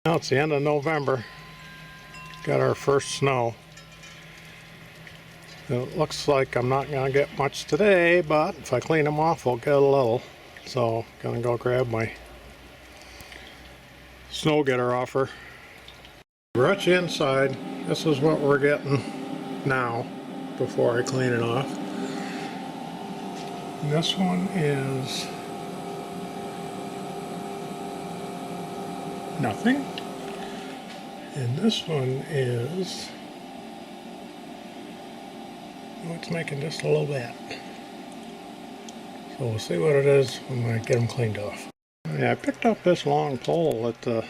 Now it's the end of November. Got our first snow. It looks like I'm not going to get much today, but if I clean them off, we'll get a little. So, gonna go grab my snow getter offer. Brush inside. This is what we're getting now before I clean it off. And this one is nothing. And this one is, oh, it's making just a little bit. So we'll see what it is when I get them cleaned off. Yeah, I picked up this long pole at the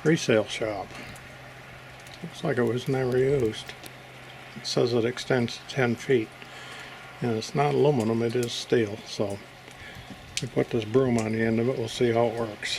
resale shop. Looks like it was never used. It says it extends to 10 feet. And it's not aluminum, it is steel. So we put this broom on the end of it, we'll see how it works.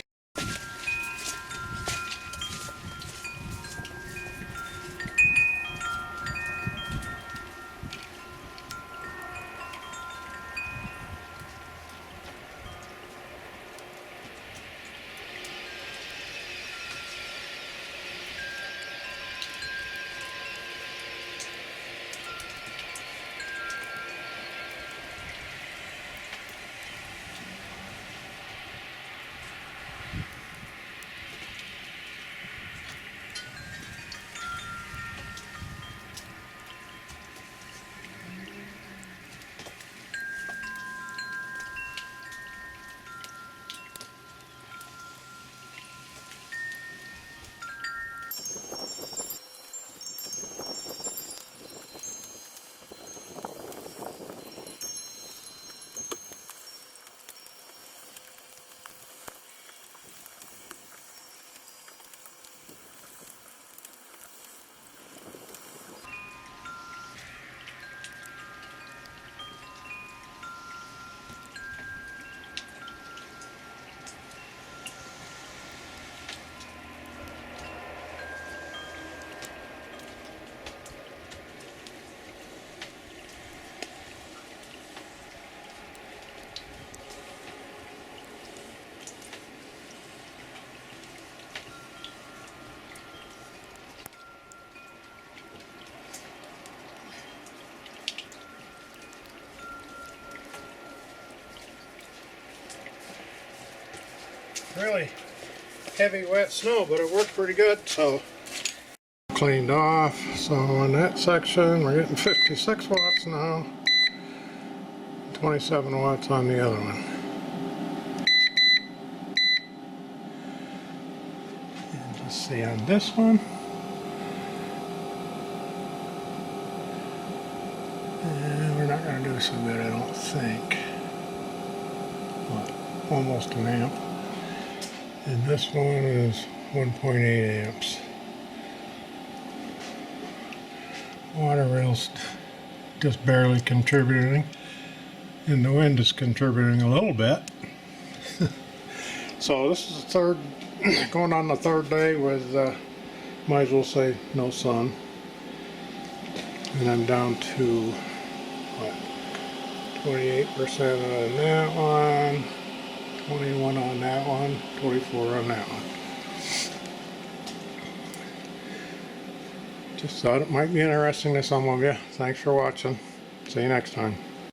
Really heavy wet snow, but it worked pretty good. So cleaned off. So on that section we're getting 56 watts now, 27 watts on the other one. And let's see on this one, and we're not going to do so good, I don't think. Well, almost an amp. And this one is 1.8 amps. Water rail's just barely contributing, and the wind is contributing a little bit. So this is the third, going on the third day with, might as well say, no sun. And I'm down to, what, 28% on that one. 21 on that one, 24 on that one. Just thought it might be interesting to some of you. Thanks for watching. See you next time.